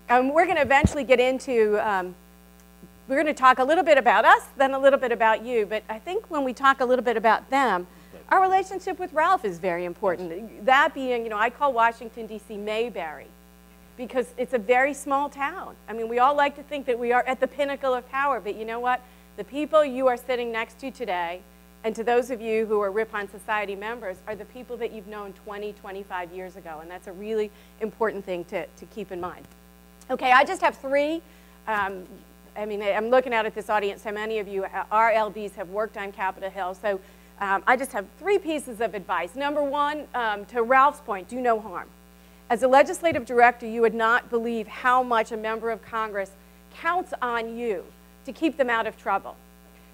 We're going to eventually get into, we're going to talk a little bit about us, then a little bit about you. But I think when we talk a little bit about them, our relationship with Ralph is very important. That being, you know, I call Washington, D.C. Mayberry, because it's a very small town. I mean, we all like to think that we are at the pinnacle of power, but you know what? The people you are sitting next to today, and to those of you who are Ripon Society members, are the people that you've known 20, 25 years ago, and that's a really important thing to keep in mind. Okay, I just have three. I mean, I'm looking out at this audience, how many of you, our LDs, have worked on Capitol Hill, so I just have three pieces of advice. Number one, to Ralph's point, do no harm. As a legislative director, you would not believe how much a member of Congress counts on you to keep them out of trouble.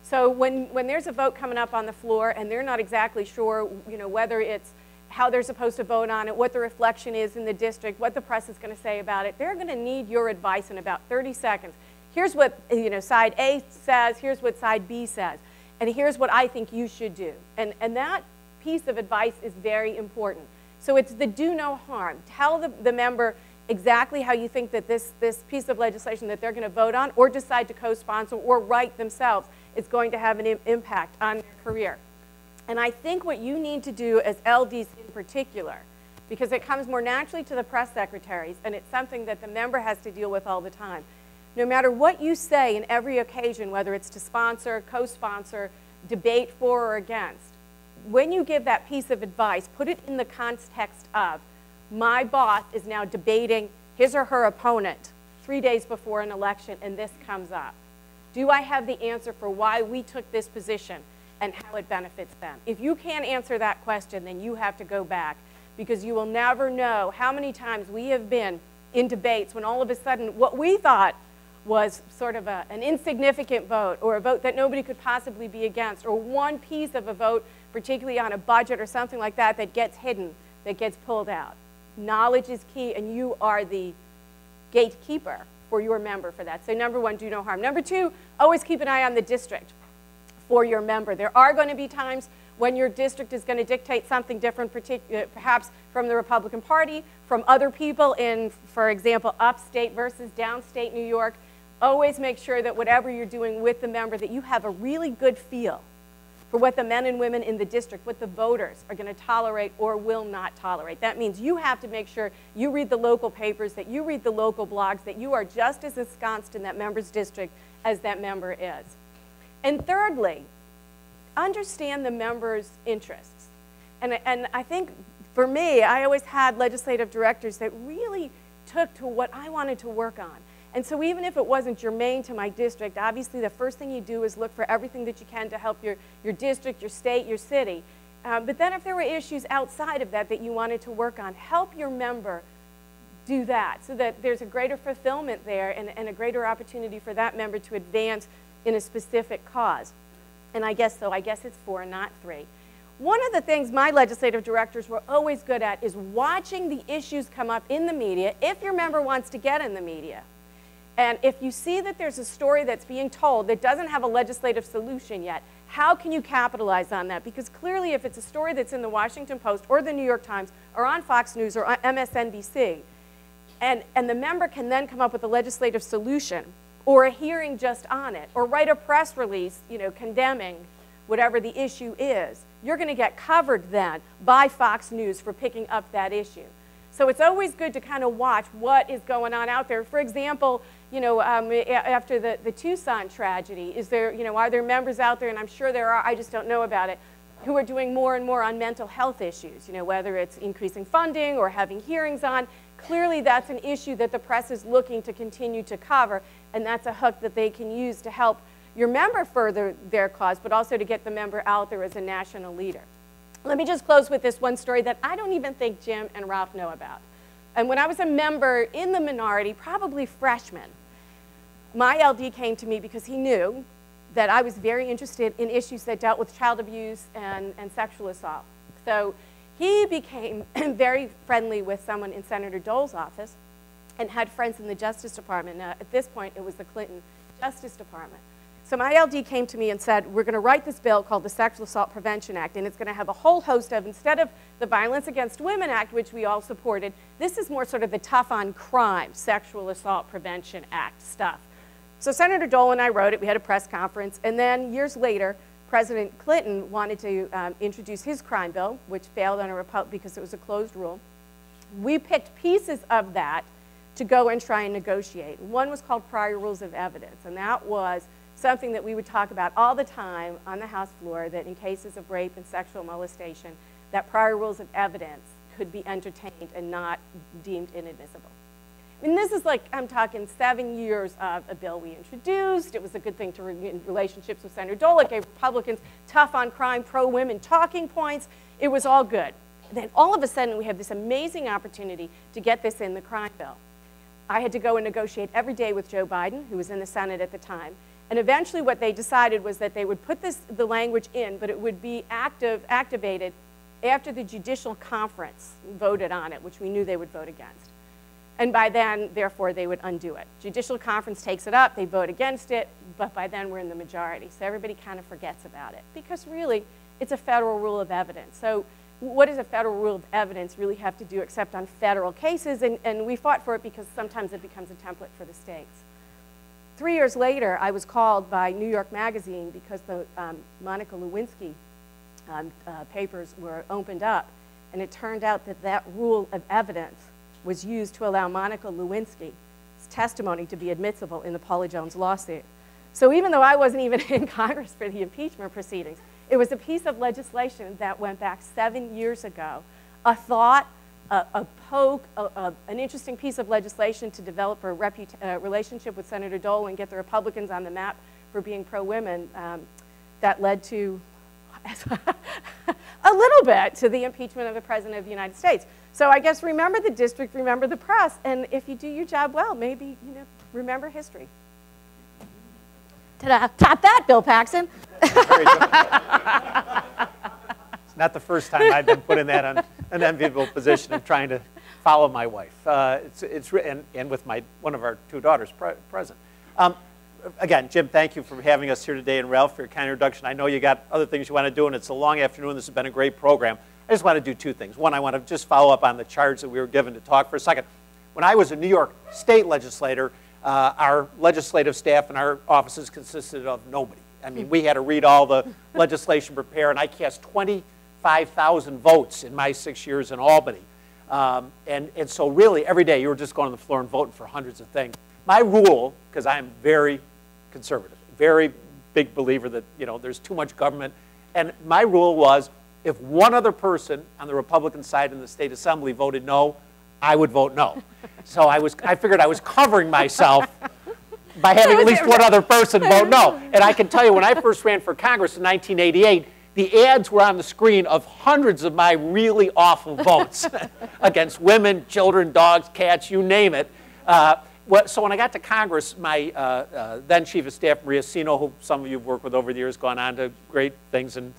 So when there's a vote coming up on the floor and they're not exactly sure, you know, whether it's how they're supposed to vote on it, what the reflection is in the district, what the press is going to say about it, they're going to need your advice in about 30 seconds. Here's what, you know, side A says, here's what side B says, and here's what I think you should do. And that piece of advice is very important. So it's the do no harm. Tell the member exactly how you think that this piece of legislation that they're going to vote on or decide to co-sponsor or write themselves is going to have an impact on their career. And I think what you need to do as LDs in particular, because it comes more naturally to the press secretaries and it's something that the member has to deal with all the time, no matter what you say in every occasion, whether it's to sponsor, co-sponsor, debate for or against, when you give that piece of advice, put it in the context of, my boss is now debating his or her opponent 3 days before an election and this comes up. Do I have the answer for why we took this position and how it benefits them? If you can't answer that question, then you have to go back, because you will never know how many times we have been in debates when all of a sudden what we thought was sort of an insignificant vote or a vote that nobody could possibly be against, or one piece of a vote, particularly on a budget or something like that, that gets hidden, that gets pulled out. Knowledge is key, and you are the gatekeeper for your member for that. So number one, do no harm. Number two, always keep an eye on the district for your member. There are going to be times when your district is going to dictate something different, perhaps from the Republican Party, from other people in, for example, upstate versus downstate New York. Always make sure that whatever you're doing with the member, that you have a really good feel for what the men and women in the district, what the voters are going to tolerate or will not tolerate. That means you have to make sure you read the local papers, that you read the local blogs, that you are just as ensconced in that member's district as that member is. And thirdly, understand the member's interests. And I think for me, I always had legislative directors that really took to what I wanted to work on. And so even if it wasn't germane to my district, obviously the first thing you do is look for everything that you can to help your district, your state, your city. But then if there were issues outside of that that you wanted to work on, help your member do that so that there's a greater fulfillment there and a greater opportunity for that member to advance in a specific cause. And I guess it's 4, not 3. One of the things my legislative directors were always good at is watching the issues come up in the media if your member wants to get in the media. And if you see that there's a story that's being told that doesn't have a legislative solution yet, how can you capitalize on that? Because clearly if it's a story that's in the Washington Post or the New York Times or on Fox News or on MSNBC, and the member can then come up with a legislative solution or a hearing just on it, or write a press release, you know, condemning whatever the issue is, you're going to get covered then by Fox News for picking up that issue. So it's always good to kind of watch what is going on out there. For example, you know, after the Tucson tragedy, is there, you know, are there members out there, and I'm sure there are, I just don't know about it, who are doing more and more on mental health issues, you know, whether it's increasing funding or having hearings on. Clearly that's an issue that the press is looking to continue to cover, and that's a hook that they can use to help your member further their cause, but also to get the member out there as a national leader. Let me just close with this one story that I don't even think Jim and Ralph know about. And when I was a member in the minority, probably freshman, my LD came to me because he knew that I was very interested in issues that dealt with child abuse and sexual assault. So he became very friendly with someone in Senator Dole's office and had friends in the Justice Department. Now, at this point, it was the Clinton Justice Department. So my LD came to me and said, we're going to write this bill called the Sexual Assault Prevention Act, and it's going to have a whole host of, instead of the Violence Against Women Act, which we all supported, this is more sort of the tough on crime, Sexual Assault Prevention Act stuff. So Senator Dole and I wrote it, we had a press conference, and then years later, President Clinton wanted to introduce his crime bill, which failed on a because it was a closed rule. We picked pieces of that to go and try and negotiate. One was called prior rules of evidence, and that was something that we would talk about all the time on the House floor, that in cases of rape and sexual molestation, that prior rules of evidence could be entertained and not deemed inadmissible. I mean, this is like, I'm talking 7 years of a bill we introduced. It was a good thing to in relationships with Senator Dole. It gave Republicans tough on crime, pro-women talking points. It was all good. Then all of a sudden, we have this amazing opportunity to get this in the crime bill. I had to go and negotiate every day with Joe Biden, who was in the Senate at the time. And eventually what they decided was that they would put the language in, but it would be activated after the judicial conference voted on it, which we knew they would vote against. And by then, therefore, they would undo it. Judicial conference takes it up, they vote against it, but by then we're in the majority. So everybody kind of forgets about it, because really, it's a federal rule of evidence. So what does a federal rule of evidence really have to do except on federal cases? And we fought for it because sometimes it becomes a template for the states. 3 years later, I was called by New York Magazine because the Monica Lewinsky papers were opened up, and it turned out that that rule of evidence was used to allow Monica Lewinsky's testimony to be admissible in the Paula Jones lawsuit. So even though I wasn't even in Congress for the impeachment proceedings, it was a piece of legislation that went back 7 years ago, a thought, a poke, an interesting piece of legislation to develop a relationship with Senator Dole and get the Republicans on the map for being pro-women, that led to a little bit to the impeachment of the President of the United States. So I guess remember the district, remember the press, and if you do your job well, maybe remember history. Ta-da! Top that, Bill Paxon. It's not the first time I've been put in that an enviable position of trying to follow my wife. And with one of our two daughters present. Again, Jim, thank you for having us here today, and Ralph, for your kind introduction. I know you got other things you want to do, and it's a long afternoon. This has been a great program. I just want to do two things. One, I want to just follow up on the charge that we were given to talk for a second. When I was a New York state legislator, our legislative staff and our offices consisted of nobody. I mean, we had to read all the legislation, prepare, and I cast 25,000 votes in my 6 years in Albany. And so really, every day, you were just going on the floor and voting for hundreds of things. My rule, because I'm very conservative, very big believer that there's too much government, and my rule was, if one other person on the Republican side in the state assembly voted no, I would vote no. So I figured I was covering myself by having at least one other person vote no. And I can tell you, when I first ran for Congress in 1988, the ads were on the screen of hundreds of my really awful votes against women, children, dogs, cats, you name it. So when I got to Congress, my then Chief of Staff, Maria Sino, who some of you have worked with over the years, gone on to great things, and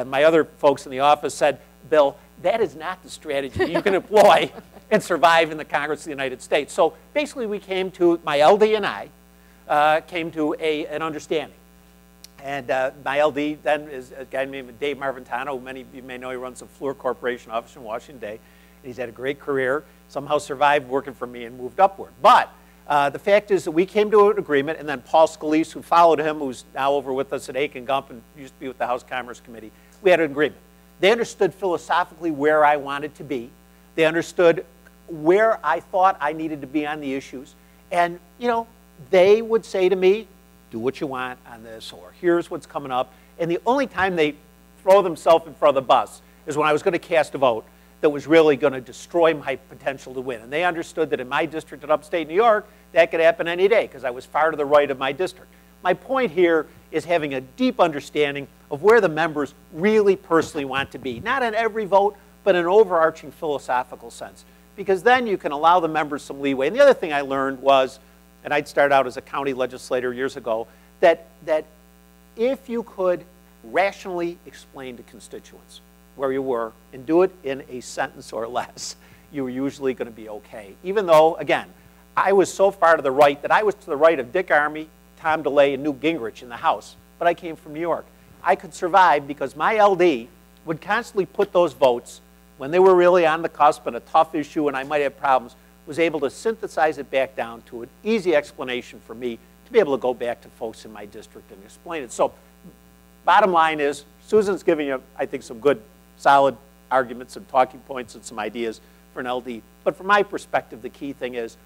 my other folks in the office said, Bill, that is not the strategy you can employ and survive in the Congress of the United States. So basically we came to, my LD and I, came to an understanding. And my LD then is a guy named Dave Marvintano, who many of you may know. He runs the Fluor Corporation office in Washington, D.C. He's had a great career, somehow survived working for me and moved upward. But the fact is that we came to an agreement, and then Paul Scalise, who followed him, who's now over with us at Aiken Gump and used to be with the House Commerce Committee, we had an agreement. They understood philosophically where I wanted to be. They understood where I thought I needed to be on the issues. And, they would say to me, do what you want on this, or here's what's coming up. And the only time they throw themselves in front of the bus is when I was going to cast a vote that was really going to destroy my potential to win. And they understood that in my district in upstate New York, that could happen any day because I was far to the right of my district. My point here is having a deep understanding of where the members really personally want to be. Not on every vote, but in an overarching philosophical sense. Because then you can allow the members some leeway. And the other thing I learned was, and I'd started out as a county legislator years ago, that if you could rationally explain to constituents where you were and do it in a sentence or less, you were usually going to be okay. Even though, again, I was so far to the right that I was to the right of Dick Armey Tom DeLay and Newt Gingrich in the House, but I came from New York. I could survive because my LD would constantly put those votes, when they were really on the cusp and a tough issue and I might have problems, was able to synthesize it back down to an easy explanation for me to be able to go back to folks in my district and explain it. So bottom line is, Susan's giving you, I think, some good, solid arguments, some talking points and some ideas for an LD. But from my perspective, the key thing is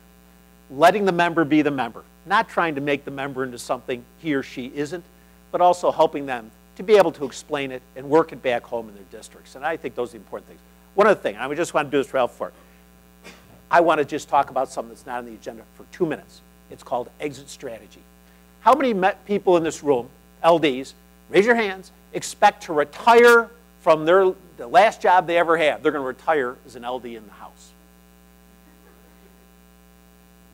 letting the member be the member, not trying to make the member into something he or she isn't, but also helping them to be able to explain it and work it back home in their districts. And I think those are the important things. One other thing, I just want to do this, Ralph, for I want to just talk about something that's not on the agenda for 2 minutes. It's called exit strategy. How many people in this room, LDs, raise your hands, expect to retire from the last job they ever had? They're going to retire as an LD in the House.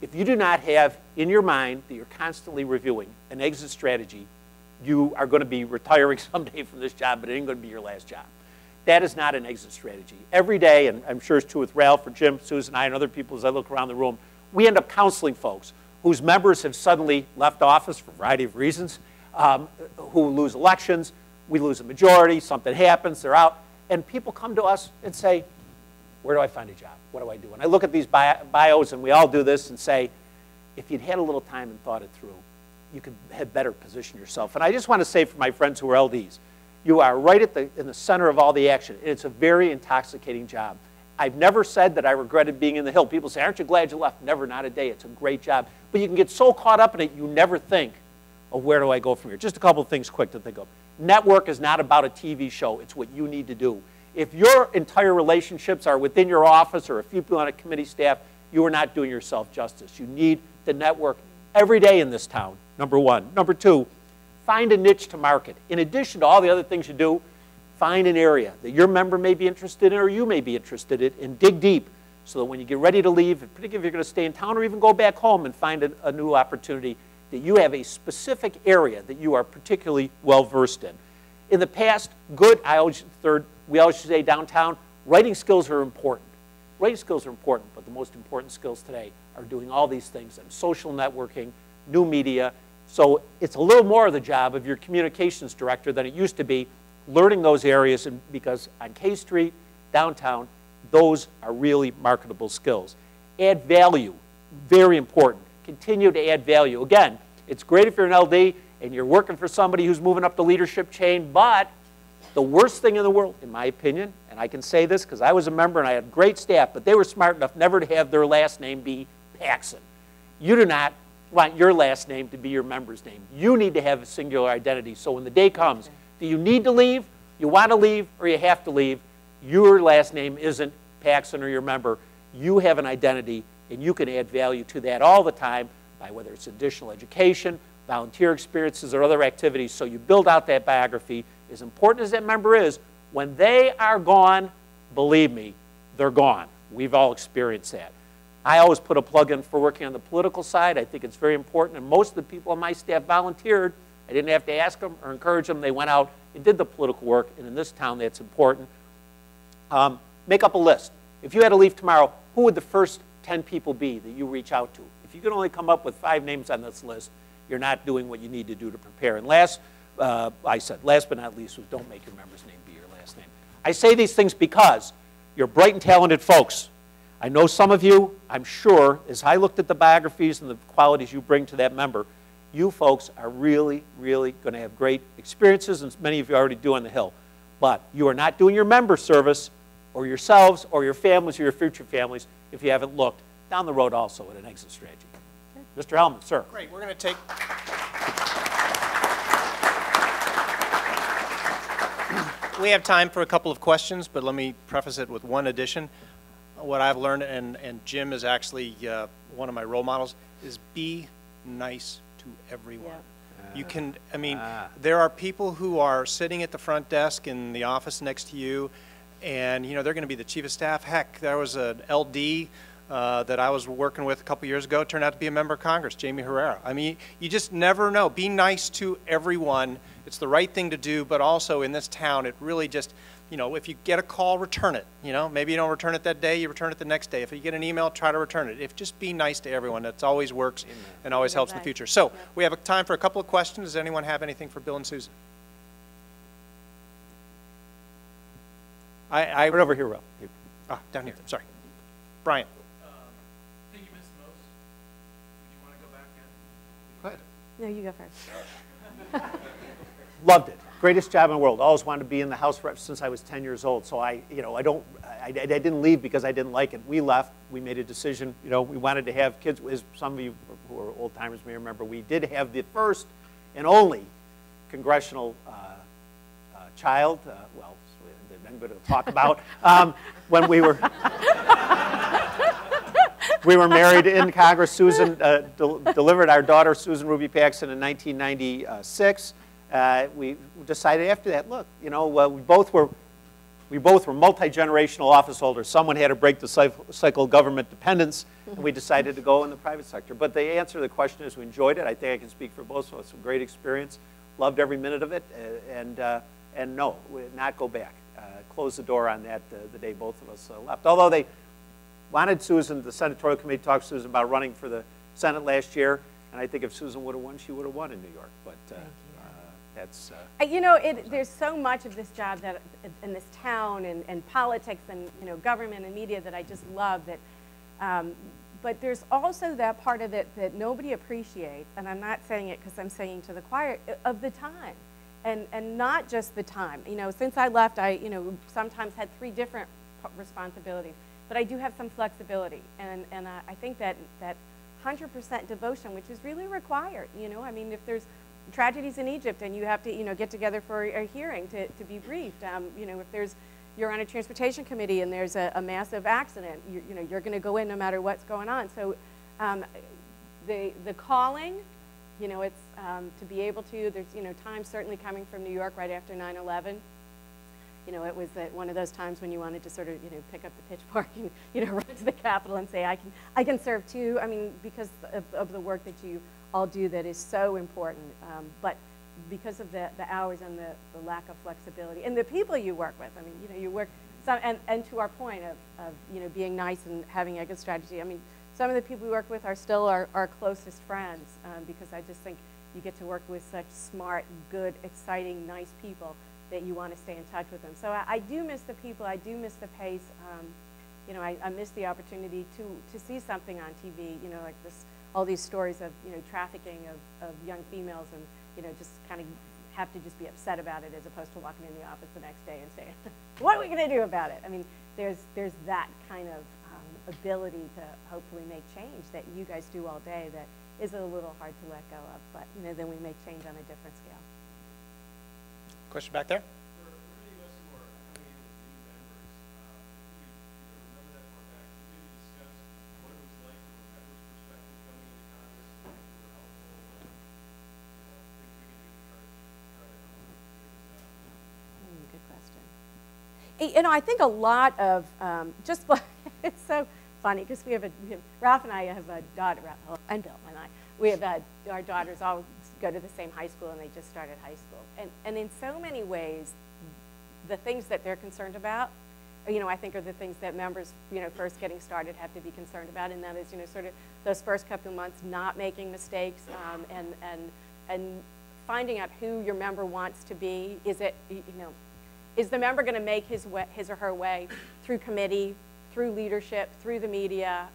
If you do not have in your mind that you're constantly reviewing an exit strategy, you are going to be retiring someday from this job, but it ain't going to be your last job. That is not an exit strategy. Every day, and I'm sure it's true with Ralph or Jim, Susan, I, and other people as I look around the room, we end up counseling folks whose members have suddenly left office for a variety of reasons, who lose elections, we lose a majority, something happens, they're out, and people come to us and say, where do I find a job? What do I do? And I look at these bios, and we all do this, and say, if you'd had a little time and thought it through, you could have better position yourself. And I just want to say for my friends who are LDs, you are right in the center of all the action. And it's a very intoxicating job. I've never said that I regretted being in the Hill. People say, aren't you glad you left? Never, not a day. It's a great job. But you can get so caught up in it, you never think of where do I go from here. Just a couple of things quick to think of. Network is not about a TV show. It's what you need to do. If your entire relationships are within your office or a few people on a committee staff, you are not doing yourself justice. You need to network every day in this town, number one. Number two, find a niche to market. In addition to all the other things you do, find an area that your member may be interested in or you may be interested in, and dig deep so that when you get ready to leave, particularly if you're going to stay in town or even go back home and find a new opportunity, that you have a specific area that you are particularly well versed in. In the past, we always say downtown, writing skills are important. Writing skills are important, but the most important skills today are doing all these things, and social networking, new media. So it's a little more of the job of your communications director than it used to be, learning those areas, and because on K Street, downtown, those are really marketable skills. Add value, very important. Continue to add value. Again, it's great if you're an LD and you're working for somebody who's moving up the leadership chain, but the worst thing in the world, in my opinion, and I can say this because I was a member and I had great staff, but they were smart enough never to have their last name be Paxon. You do not want your last name to be your member's name. You need to have a singular identity. So when the day comes that you need to leave, you want to leave, or you have to leave, your last name isn't Paxon or your member. You have an identity, and you can add value to that all the time by whether it's additional education, volunteer experiences, or other activities. So you build out that biography. As important as that member is, when they are gone, believe me, they're gone. We've all experienced that. I always put a plug in for working on the political side. I think it's very important, and most of the people on my staff volunteered. I didn't have to ask them or encourage them. They went out and did the political work, and in this town, that's important. Make up a list. If you had to leave tomorrow, who would the first 10 people be that you reach out to? If you can only come up with 5 names on this list, you're not doing what you need to do to prepare. And last but not least, was don't make your member's name be your last name. I say these things because you're bright and talented folks. I know some of you, I'm sure, as I looked at the biographies and the qualities you bring to that member, you folks are really, really going to have great experiences, and many of you already do on the Hill. But you are not doing your member service, or yourselves, or your families, or your future families, if you haven't looked down the road also at an exit strategy. Okay. Mr. Hellman, sir. Great. We're going to take... We have time for a couple of questions, but let me preface it with one addition. What I've learned, and Jim is actually one of my role models, is be nice to everyone. Yeah. You can, I mean, there are people who are sitting at the front desk in the office next to you, and you know they're going to be the chief of staff. Heck, there was an LD that I was working with a couple years ago turned out to be a member of Congress, Jamie Herrera. I mean, you just never know. Be nice to everyone. It's the right thing to do, but also in this town, it really just, you know, if you get a call, return it. You know, maybe you don't return it that day, you return it the next day. If you get an email, try to return it. If just be nice to everyone, that always works and always helps in the future. So we have time for a couple of questions. Does anyone have anything for Bill and Susan? Right over here, Will. Ah, down here. Sorry, Brian. Thing you missed most? Would you want to go back in? Go ahead. No, you go first. Loved it. Greatest job in the world. Always wanted to be in the House since I was 10 years old. So I didn't leave because I didn't like it. We left. We made a decision. You know, we wanted to have kids. As some of you who are old timers may remember, we did have the first and only congressional child. Well, I'm going to talk about when we were married in Congress. Susan delivered our daughter, Susan Ruby Paxon, in 1996. We decided after that, look, you know, we both were multi-generational office holders. Someone had to break the cycle of government dependence, and we decided to go in the private sector. But the answer to the question is we enjoyed it. I think I can speak for both of us. A great experience. Loved every minute of it, and no, we would not go back. Closed the door on that the day both of us left. Although they wanted Susan, the senatorial committee talked to Susan about running for the Senate last year, and I think if Susan would have won, she would have won in New York. But that's... You know, there's so much of this job that in this town and politics and, you know, government and media that I just love. But there's also that part of it that nobody appreciates, and I'm not saying it because I'm saying to the choir, of the time. And not just the time. You know, since I left, I, you know, sometimes had 3 different responsibilities. But I do have some flexibility. And I think that 100% devotion, which is really required, you know. I mean, if there's tragedies in Egypt and you have to, you know, get together for a hearing to be briefed, you know, if you're on a transportation committee and there's a massive accident, you know, you're going to go in no matter what's going on. So the calling, you know, it's to be able to, there's, you know, times certainly coming from New York right after 9/11. You know, it was one of those times when you wanted to sort of, you know, pick up the pitchfork and, you know, run to the Capitol and say, I can serve too. I mean, because of the work that you all do that is so important. But because of the hours and the lack of flexibility and the people you work with. I mean, you know, you work, and to our point of, you know, being nice and having a good strategy. I mean, some of the people we work with are still our closest friends because I just think you get to work with such smart, good, exciting, nice people that you want to stay in touch with them. So I do miss the people. I do miss the pace. You know, I miss the opportunity to see something on TV. You know, like all these stories of, you know, trafficking of young females, and, you know, just kind of have to just be upset about it as opposed to walking in the office the next day and saying, what are we going to do about it? I mean, there's that kind of ability to hopefully make change that you guys do all day that is a little hard to let go of, but, you know, then we make change on a different scale. Question back there? For any of us who are coming in as new members, if you remember that far back, can you maybe discuss what it was like from a member's perspective coming into Congress, and things that were helpful, and, you know, things we can do to try to help figure this out? Good question. You know, I think a lot of just it's so funny because Ralph and I have a daughter, and Bill and I. We have our daughters all go to the same high school, and they just started high school. And in so many ways, the things that they're concerned about, you know, I think are the things that members, you know, first getting started have to be concerned about, and that is, you know, sort of those first couple of months not making mistakes, and finding out who your member wants to be. Is it, you know, is the member going to make his or her way through committee, through leadership, through the media,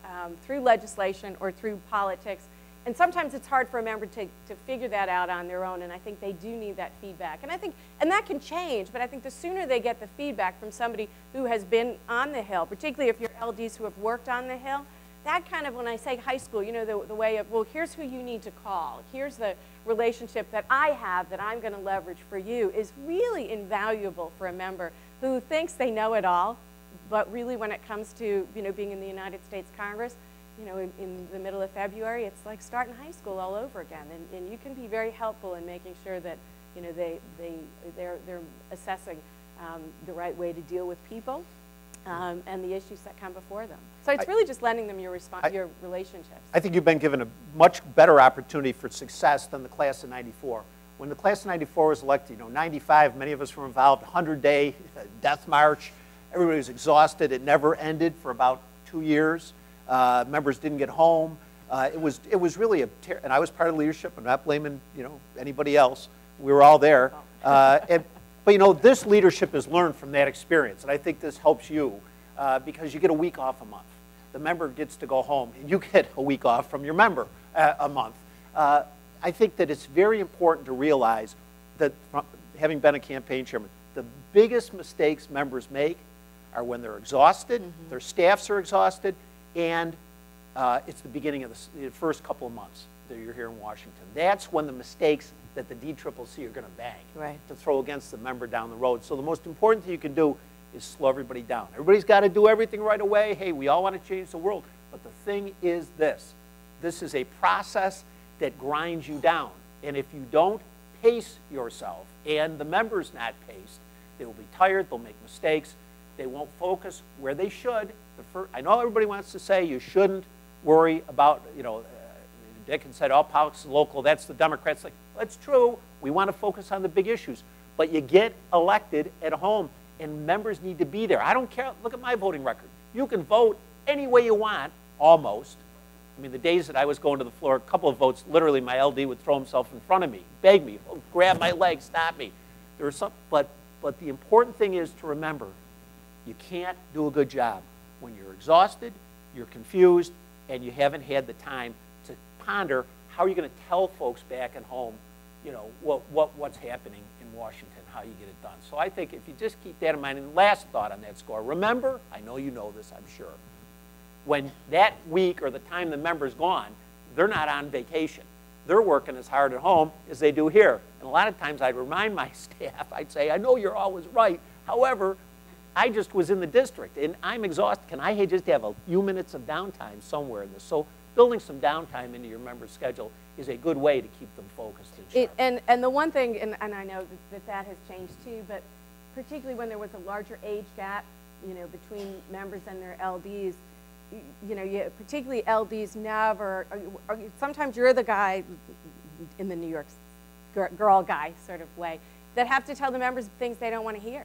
through legislation, or through politics? And sometimes it's hard for a member to figure that out on their own, and I think they do need that feedback. And that can change, but I think the sooner they get the feedback from somebody who has been on the Hill, particularly if you're LDs who have worked on the Hill, that kind of, when I say high school, you know, the way of, well, here's who you need to call. Here's the relationship that I have that I'm going to leverage for you, is really invaluable for a member who thinks they know it all, but really when it comes to, you know, being in the United States Congress, you know, in the middle of February, it's like starting high school all over again. And you can be very helpful in making sure that, you know, they're assessing the right way to deal with people, and the issues that come before them. So it's really just lending them your relationships. I think you've been given a much better opportunity for success than the class of '94. When the class of '94 was elected, you know, '95, many of us were involved, 100-day death march. Everybody was exhausted. It never ended for about 2 years. Members didn't get home. It was really and I was part of leadership. I'm not blaming, you know, anybody else. We were all there. But you know, this leadership has learned from that experience, and I think this helps you because you get a week off a month. The member gets to go home, and you get a week off from your member a month. I think that it's very important to realize that, having been a campaign chairman, the biggest mistakes members make are when they're exhausted, their staffs are exhausted, and it's the beginning of the first couple of months that you're here in Washington. That's when the mistakes that the DCCC are going to bang to throw against the member down the road. So the most important thing you can do is slow everybody down. Everybody's got to do everything right away. Hey, we all want to change the world. But the thing is this. This is a process that grinds you down. And if you don't pace yourself, and the member's not paced, they will be tired, they'll make mistakes, they won't focus where they should. I know everybody wants to say you shouldn't worry about, you know, Dickens said all politics is local, that's the Democrats. Like, that's true. We want to focus on the big issues. But you get elected at home, and members need to be there. I don't care. Look at my voting record. You can vote any way you want, almost. I mean, the days that I was going to the floor, a couple of votes, literally my LD would throw himself in front of me, beg me, grab my leg, stop me. There was some, but the important thing is to remember, you can't do a good job when you're exhausted, you're confused, and you haven't had the time to ponder how you're going to tell folks back at home, you know, what's happening in Washington, how you get it done. So I think if you just keep that in mind, and last thought on that score, remember, I know you know this, I'm sure, when that week or the time the member's gone, they're not on vacation. They're working as hard at home as they do here. And a lot of times I'd remind my staff, I'd say, I know you're always right. However, I just was in the district and I'm exhausted. Can I just have a few minutes of downtime somewhere in this? So building some downtime into your member's schedule is a good way to keep them focused and sharp. And the one thing, and I know that has changed too, but particularly when there was a larger age gap, you know, between members and their LDs, you know, particularly LDs never, sometimes you're the guy in the New York girl guy sort of way that have to tell the members things they don't want to hear.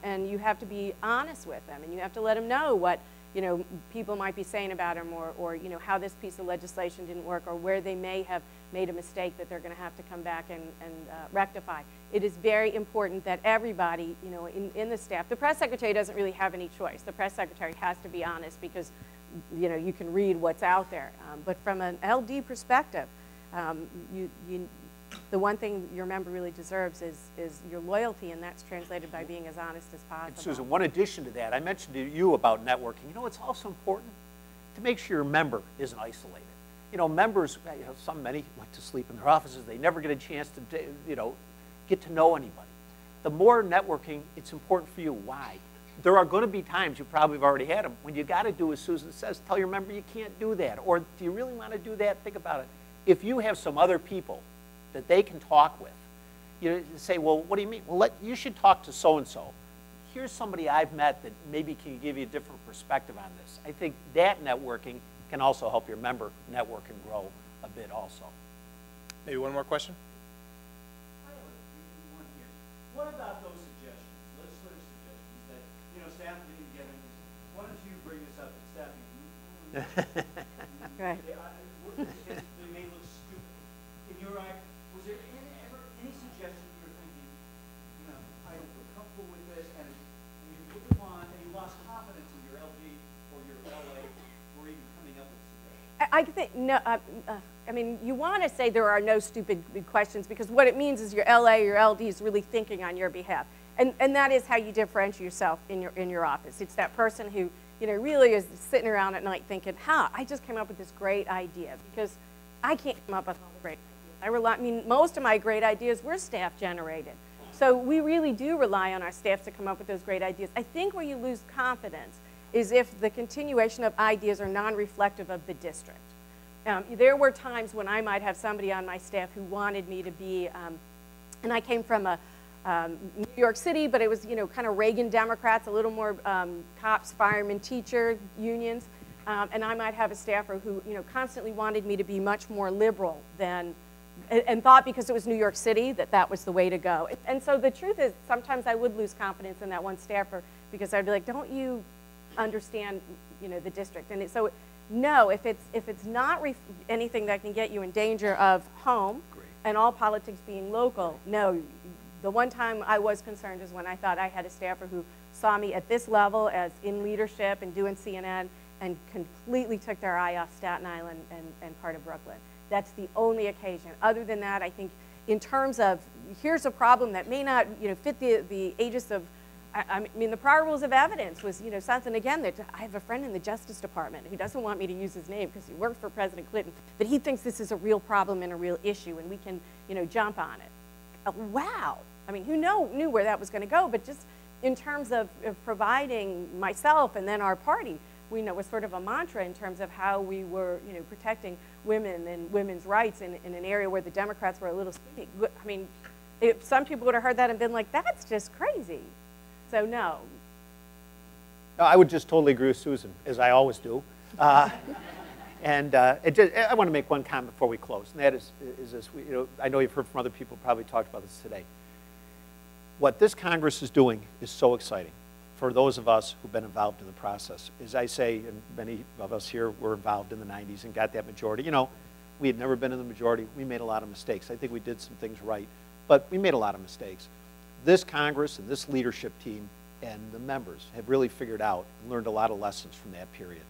And you have to be honest with them, and you have to let them know what, you know, people might be saying about them, or you know, how this piece of legislation didn't work, or where they may have made a mistake that they're going to have to come back and rectify. It is very important that everybody, you know, in the staff, the press secretary doesn't really have any choice. The press secretary has to be honest because, you know, you can read what's out there. But from an LD perspective, the one thing your member really deserves is your loyalty, and that's translated by being as honest as possible. And Susan, one addition to that, I mentioned to you about networking. You know, it's also important to make sure your member isn't isolated. You know, members, you know, many like to sleep in their offices. They never get a chance to, you know, get to know anybody. The more networking, it's important for you. Why? There are going to be times, you probably have already had them, when you got to do as Susan says, tell your member you can't do that. Or do you really want to do that? Think about it. If you have some other people that they can talk with, you say, well, what do you mean? Well, you should talk to so-and-so. Here's somebody I've met that maybe can give you a different perspective on this. I think that networking can also help your member network and grow a bit also. Maybe one more question? I have one here. What about those suggestions, legislative suggestions that, you know, staff didn't get in? Why don't you bring this up to staff? Right. They may look stupid. In your eye, was there ever any suggestion you were thinking, you know, I don't feel comfortable with this, and you put them on and you lost confidence in your LD or your LA or even coming up with suggestions? I think, no, I mean, you want to say there are no stupid questions, because what it means is your LA, your LD is really thinking on your behalf. And that is how you differentiate yourself in your office. It's that person who, you know, really is sitting around at night thinking, I just came up with this great idea, because I can't come up with all the great ideas. I mean, most of my great ideas were staff generated. So we really do rely on our staff to come up with those great ideas. I think where you lose confidence is if the continuation of ideas are non-reflective of the district. There were times when I might have somebody on my staff who wanted me to be, and I came from a New York City, but it was, you know, kind of Reagan Democrats, a little more cops, firemen, teacher unions. And I might have a staffer who, you know, constantly wanted me to be much more liberal than, and thought because it was New York City that that was the way to go. And so the truth is, sometimes I would lose confidence in that one staffer because I'd be like, don't you understand, you know, the district? And so, no, if it's not anything that can get you in danger of home and all politics being local, no. The one time I was concerned is when I thought I had a staffer who saw me at this level as in leadership and doing CNN and completely took their eye off Staten Island and part of Brooklyn. That's the only occasion. Other than that, I think in terms of, here's a problem that may not, you know, fit the aegis of, I mean, the prior rules of evidence was, you know, something, again, that I have a friend in the Justice Department who doesn't want me to use his name because he worked for President Clinton, but he thinks this is a real problem and a real issue and we can, you know, jump on it. Wow. I mean, who knew where that was going to go, but just in terms of providing myself and then our party, we know was sort of a mantra in terms of how we were, you know, protecting women and women's rights in an area where the Democrats were a little sleepy. I mean, some people would have heard that and been like, that's just crazy. So no. No, I would just totally agree with Susan, as I always do. And I want to make one comment before we close, and that is this. You know, I know you've heard from other people, probably talked about this today. What this Congress is doing is so exciting for those of us who've been involved in the process. As I say, and many of us here were involved in the 90s and got that majority. You know, we had never been in the majority. We made a lot of mistakes. I think we did some things right, but we made a lot of mistakes. This Congress and this leadership team and the members have really figured out and learned a lot of lessons from that period.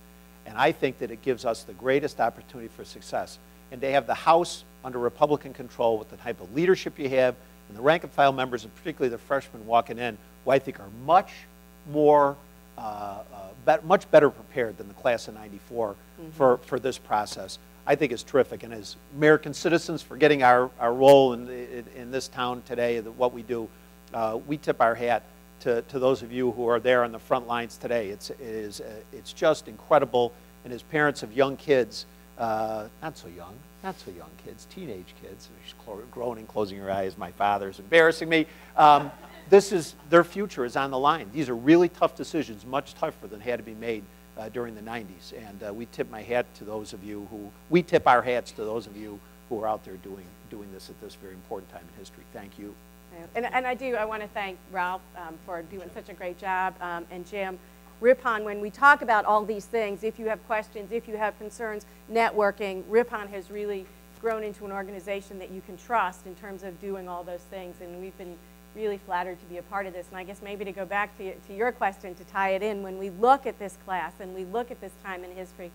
And I think that it gives us the greatest opportunity for success. And to have the House under Republican control with the type of leadership you have, and the rank and file members, and particularly the freshmen walking in, who I think are much more, much better prepared than the class of '94 for this process, I think is terrific. And as American citizens, forgetting our role in this town today, what we do, we tip our hat to those of you who are there on the front lines today. It's just incredible. And as parents of young kids, not so young kids, teenage kids, groaning, closing your eyes, my father's embarrassing me. Their future is on the line. These are really tough decisions, much tougher than had to be made during the 90s. And we tip our hats to those of you who are out there doing this at this very important time in history. Thank you. And I want to thank Ralph for doing such a great job, and Jim. Ripon, when we talk about all these things, if you have questions, if you have concerns, networking, Ripon has really grown into an organization that you can trust in terms of doing all those things, and we've been really flattered to be a part of this. And I guess maybe to go back to your question, to tie it in, when we look at this class and we look at this time in history,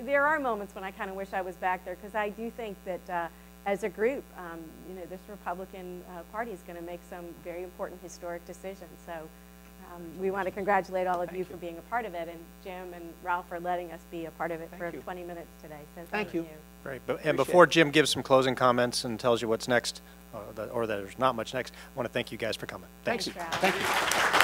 there are moments when I kind of wish I was back there, because I do think that as a group, you know, this Republican Party is going to make some very important historic decisions. So we want to congratulate all of you for being a part of it, and Jim and Ralph for letting us be a part of it for 20 minutes today. So thank you. Great. And before Jim gives some closing comments and tells you what's next, or that there's not much next, I want to thank you guys for coming. Thanks. Thanks, Ralph. Thank you.